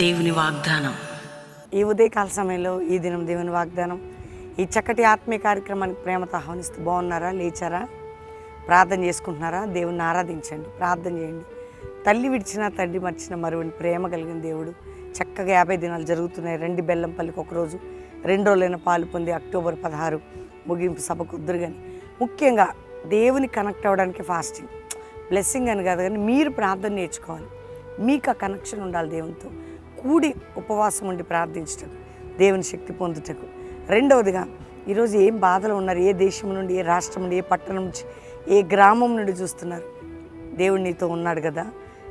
దేవుని వాగ్దానం. ఈ ఉదయకాల సమయంలో ఈ దినం దేవుని వాగ్దానం, ఈ చక్కటి ఆత్మీయ కార్యక్రమానికి ప్రేమతో ఆహ్వానిస్తూ బాగున్నారా? లేచారా? ప్రార్థన చేసుకుంటున్నారా? దేవుని ఆరాధించండి, ప్రార్థన చేయండి. తల్లి విడిచినా తండ్రి మర్చిన మరువని ప్రేమ కలిగిన దేవుడు. చక్కగా 50 దినాలు జరుగుతున్నాయి. రండి బెల్లంపల్లికి ఒకరోజు, 2 రోజులైన పాలు పొంది అక్టోబర్ 16 ముగింపు సభకు వద్దురు. కానీ ముఖ్యంగా దేవుని కనెక్ట్ అవ్వడానికి ఫాస్టింగ్ బ్లెస్సింగ్ అని కాదు, కానీ మీరు ప్రార్థన నేర్చుకోవాలి. మీకు ఆ కనెక్షన్ ఉండాలి దేవునితో. కూడి ఉపవాసం ఉండి ప్రార్థించటకు, దేవుని శక్తి పొందుటకు. రెండవదిగా ఈరోజు ఏం బాధలు ఉన్నారు, ఏ దేశం నుండి, ఏ రాష్ట్రం నుండి, ఏ పట్టణం నుంచి, ఏ గ్రామం నుండి చూస్తున్నారు, దేవుడు నీతో ఉన్నాడు కదా.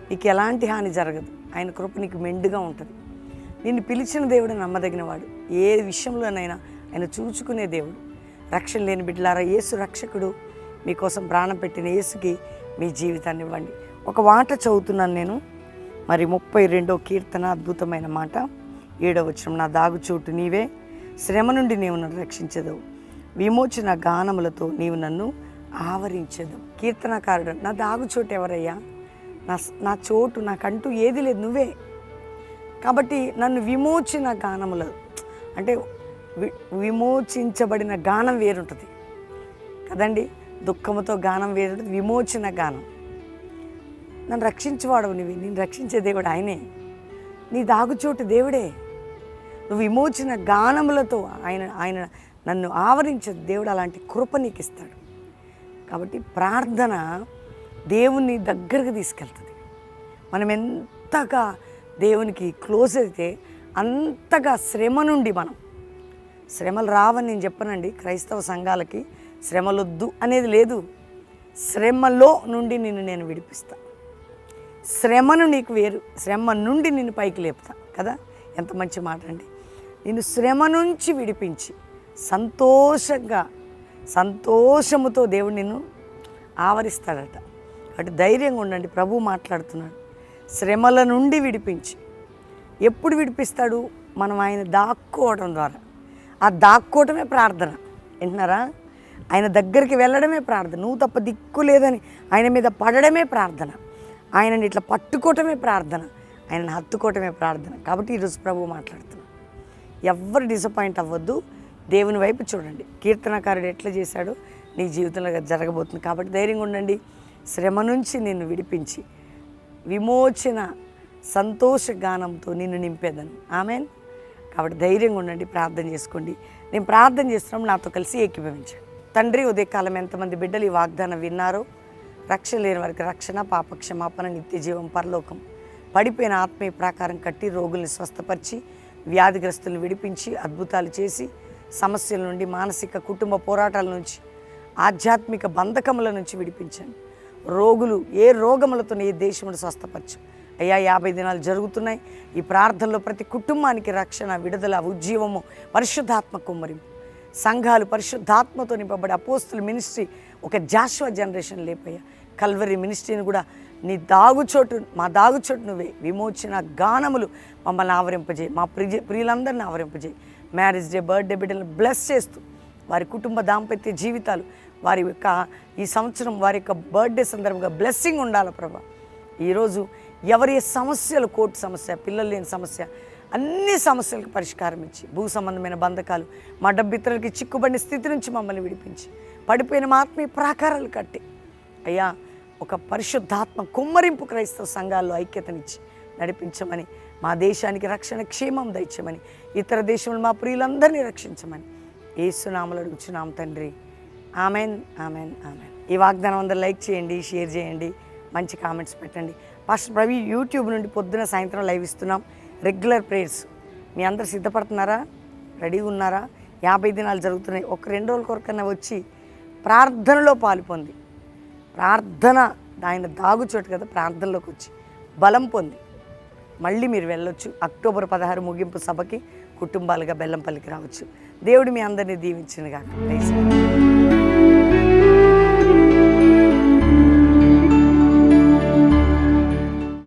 నీకు ఎలాంటి హాని జరగదు. ఆయన కృప నీకు మెండుగా ఉంటుంది. నిన్ను పిలిచిన దేవుడు నమ్మదగినవాడు. ఏ విషయంలోనైనా ఆయన చూచుకునే దేవుడు. రక్షణ లేని బిడ్డలారా, యేసు రక్షకుడు. మీకోసం ప్రాణం పెట్టిన యేసుకి మీ జీవితాన్ని ఇవ్వండి. ఒక మాట చదువుతున్నాను నేను. మరి 32వ కీర్తన అద్భుతమైన మాట, 7వ వచనం. నా దాగుచోటు నీవే, శ్రమ నుండి నీవు నన్ను రక్షించదవు, విమోచన గానములతో నీవు నన్ను ఆవరించదు. కీర్తనకారుడు, నా దాగుచోటు ఎవరయ్యా? నా చోటు, నాకంటూ ఏది లేదు, నువ్వే. కాబట్టి నన్ను విమోచన గానములు అంటే విమోచించబడిన గానం వేరుంటుంది కదండి. దుఃఖముతో గానం వేరుంటుంది, విమోచన గానం. నన్ను రక్షించేవాడవు నువ్వు, నేను రక్షించే దేవుడు ఆయనే. నీ దాగుచోటు దేవుడే. నువ్వు విమోచన గానములతో ఆయన నన్ను ఆవరించే దేవుడు. అలాంటి కృప నీకు ఇస్తాడు. కాబట్టి ప్రార్థన దేవుని దగ్గరకు తీసుకెళ్తుంది. మనం ఎంతగా దేవునికి క్లోజ్ అయితే అంతగా శ్రమ నుండి శ్రమలు రావని నేను చెప్పనండి. క్రైస్తవ సంఘాలకి శ్రమలొద్దు అనేది లేదు. శ్రమలో నుండి నేను విడిపిస్తా. శ్రమను నీకు వేరు, శ్రమ నుండి నిన్ను పైకి లేపుతా కదా. ఎంత మంచి మాట అండి. నిన్ను శ్రమ నుంచి విడిపించి సంతోషముతో దేవుడు నిన్ను ఆవరిస్తాడట. అటు ధైర్యంగా ఉండండి. ప్రభు మాట్లాడుతున్నాడు. శ్రమల నుండి విడిపించి. ఎప్పుడు విడిపిస్తాడు? మనం ఆయన దాక్కోవడం ద్వారా. ఆ దాక్కోవటమే ప్రార్థన. వింటున్నారా? ఆయన దగ్గరికి వెళ్ళడమే ప్రార్థన. నువ్వు తప్ప దిక్కు లేదని ఆయన మీద పడడమే ప్రార్థన. ఆయనని ఇట్లా పట్టుకోవటమే ప్రార్థన. ఆయనని హత్తుకోవటమే ప్రార్థన. కాబట్టి ఈరోజు ప్రభు మాట్లాడుతున్నాడు. ఎవ్వరు డిసప్పాయింట్ అవ్వద్దు. దేవుని వైపు చూడండి. కీర్తనకారుడు ఎట్లా చేశాడో నీ జీవితంలో జరగబోతుంది. కాబట్టి ధైర్యంగా ఉండండి. శ్రమ నుంచి నిన్ను విడిపించి విమోచన సంతోష గానంతో నిన్ను నింపేదను. ఆమెన్. కాబట్టి ధైర్యంగా ఉండండి, ప్రార్థన చేసుకోండి. నేను ప్రార్థన చేస్తున్నాం, నాతో కలిసి ఏకీభవించండి. తండ్రి, ఉదయకాలం ఎంతమంది బిడ్డలు ఈ వాగ్దానం విన్నారో, రక్షణ లేని వారికి రక్షణ, పాప క్షమాపణ, నిత్య జీవం, పరలోకం, పడిపోయిన ఆత్మీయ ప్రాకారం కట్టి, రోగుల్ని స్వస్థపరిచి, వ్యాధిగ్రస్తులను విడిపించి, అద్భుతాలు చేసి, సమస్యల నుండి, మానసిక కుటుంబ పోరాటాల నుంచి, ఆధ్యాత్మిక బంధకముల నుంచి విడిపించండి. రోగులు ఏ రోగములతో ఏ దేశమును స్వస్థపరచు అయ్యా. 50 దినాలు జరుగుతున్నాయి. ఈ ప్రార్థనలో ప్రతి కుటుంబానికి రక్షణ, విడుదల, ఉజ్జీవము, పరిశుద్ధాత్మ కుమ్మరింపు, సంఘాలు పరిశుద్ధాత్మతో నింపబడి అపోస్తుల మినిస్ట్రీ ఒక జాషువా జనరేషన్ లేపయ్యా. కల్వరీ మినిస్ట్రీని కూడా నీ దాగుచోటు, మా దాగుచోటు నువ్వే. విమోచన గానములు మమ్మల్ని ఆవరింపజేయి, మా ప్రియులందరినీ ఆవరింపజేయి. మ్యారేజ్ డే, బర్త్డే బిడ్డలను బ్లెస్ చేస్తూ వారి కుటుంబ దాంపత్య జీవితాలు, వారి యొక్క ఈ సంవత్సరం వారి యొక్క బర్త్డే సందర్భంగా బ్లెస్సింగ్ ఉండాలి ప్రభా. ఈరోజు ఎవరి సమస్యలు, కోర్టు సమస్య, పిల్లలు లేని సమస్య, అన్ని సమస్యలకు పరిష్కారం ఇచ్చి, భూ సంబంధమైన బంధకాలు, మా డబ్బిత్రులకి చిక్కుబడిన స్థితి నుంచి మమ్మల్ని విడిపించి, పడిపోయిన మా ఆత్మీయ ప్రాకారాలు కట్టి అయ్యా ఒక పరిశుద్ధాత్మ కుమ్మరింపు క్రైస్తవ సంఘాల్లో ఐక్యతనిచ్చి నడిపించమని, మా దేశానికి రక్షణ క్షేమం దయచమని, ఇతర దేశంలో మా ప్రియులందరినీ రక్షించమని యేసునామములో అడుగుచున్నాం తండ్రి. Amen, amen, amen. ఈ వాగ్దానం అందరూ లైక్ చేయండి, షేర్ చేయండి, మంచి కామెంట్స్ పెట్టండి. పాస్టర్ ప్రవీ యూట్యూబ్ నుండి పొద్దున సాయంత్రం లైవ్ ఇస్తున్నాం. Regular prayers. మీ అందరు సిద్ధపడుతున్నారా? రెడీగా ఉన్నారా? 50 దినాలు జరుగుతున్నాయి. ఒక 2 రోజుల కొరకన్నా వచ్చి ప్రార్థనలో పాలు పొంది, ప్రార్థన ఆయన దాగుచోటు కదా, ప్రార్థనలోకి వచ్చి బలం పొంది మళ్ళీ మీరు వెళ్ళొచ్చు. అక్టోబర్ 16 ముగింపు సభకి కుటుంబాలుగా బెల్లంపల్లికి రావచ్చు. దేవుడు మీ అందరినీ దీవించినగాక.